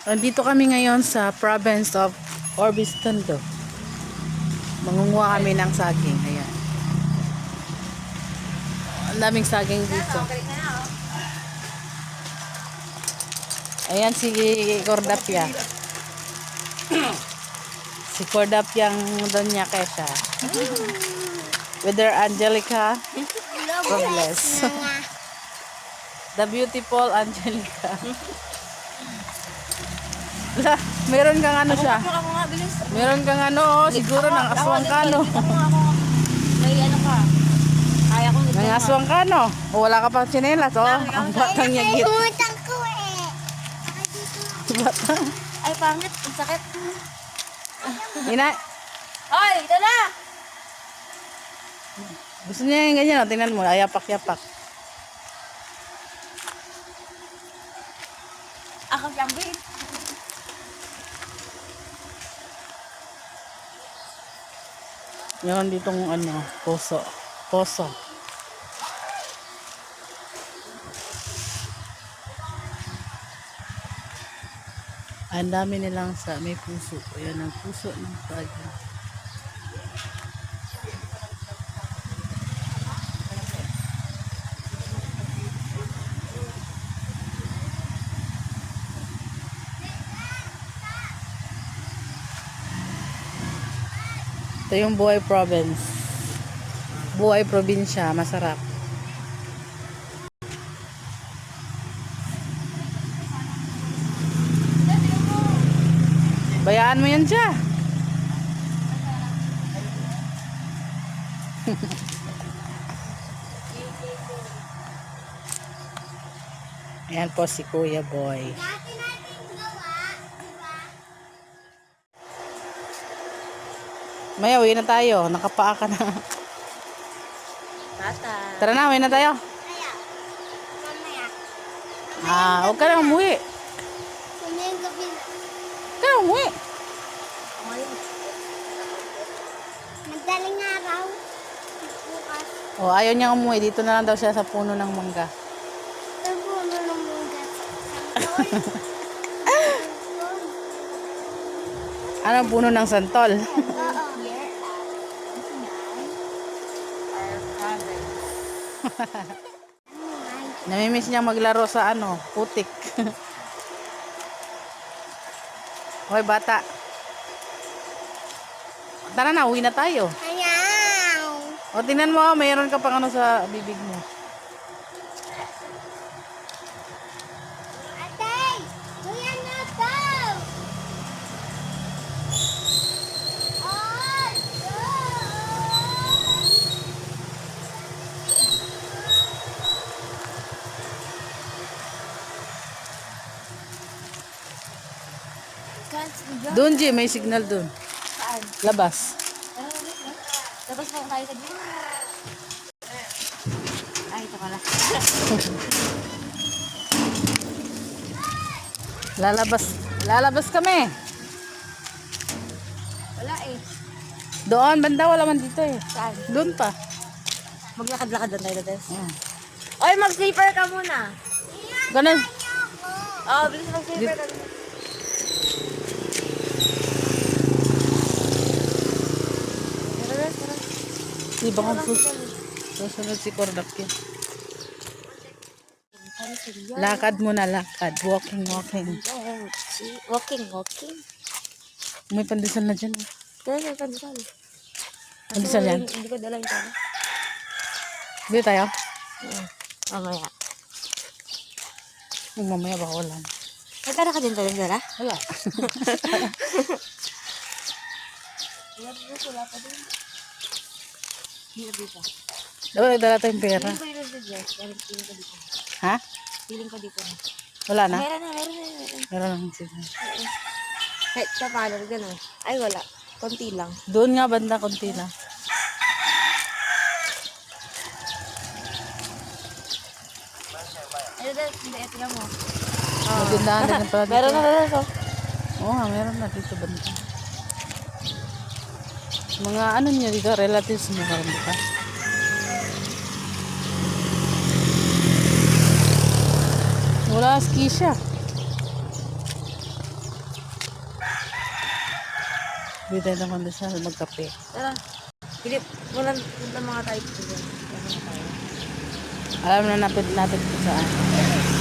Andito kami ngayon sa province of Orbistondo. Mangunguha kami ng saging. Ayan. Ang daming saging dito. Ayan si Cordapia. Si Cordapia ang Doña Kesha. With her Angelica Robles. The beautiful Angelica. Meron kang ano siya? Meron kang ano, siguro ng aswang kano. May ano ka? Kaya ko nito. Ng aswang kano. O wala ka pang tsinelas, oh. Ang batang niya git. Pumutang ko eh. Batang. Ay, pangit. Ang sakit. Ina, Ay, ito na! gusto niya yung ganyan, oh. Tingnan mo, ayapak-yapak. Ako siyang bait. Meron ditong ano, poso. Poso. Ang dami nilang sa may puso. Ayan ang puso ng saging. Ito yung Buhay Province. Buhay Probinsya, masarap. Bayaan mo yan siya. Ayan po si Kuya Boy. Dati natin gawa, diba? Maya, uwi na tayo. Nakapaa ka na. Tata. Tara na, uwi na tayo. Kaya, mamaya. Huwag ka na umuwi. Kumayang gabi na. Huwag ka na umuwi. Madaling araw. Bukas. Ayaw niya umuwi. Dito na lang daw siya sa puno ng mangga. Tabuno ng munggas. Ano ang puno ng santol? Oo. Namimiss niya maglaro sa ano, putik. Hoy, bata. Tara na, uwi na tayo. Ayaw. O, tingnan mo, mayroon ka pang ano sa bibig mo. Ate! Kuya na to! Ay! Doon, G, may signal doon. Saan? Labas. Tapos po tayo sa gym. Ay, ito pala. Lalabas kami. Wala eh. Doon, banda, wala man dito eh. Saan? Doon pa. Maglakad-lakad lang tayo, Des. Hmm. Oy, mag-sleeper ka muna. Ganun. Oh, bilis mag-sleeper ka muna. Tara, Des, tara. Di ba kung susunod si Cordapia? Lakad muna, lakad. Walking. Walking. May pandesal na dyan. Kaya may pandesal. Pandesal yan. Hindi ko dala yung pera. Bili tayo. Mamaya. Mamaya baka wala. Magkano ka din tayo dala? Wala. Wala pa din. Hindi pa. Dapat nagdala tayong pera. Feeling ko dito, Jess. Feeling ko dito. Ha? Feeling ko dito. Wala na? Meron na. Meron lang signal. Kahit sa parlor, gano'n. Ay, wala. Konti lang. Doon nga banda, konti na. Hindi, ito lang mo. Magindahan din pala dito. Meron na rin. Oo nga, meron na dito banda. Mga ano niya dito, relatives mo karon dito. Wala ski siya. Bili tayo ng kondensal, magkape. Tara. Philip, walang punta mga tayo dito. Alam na natin kung saan.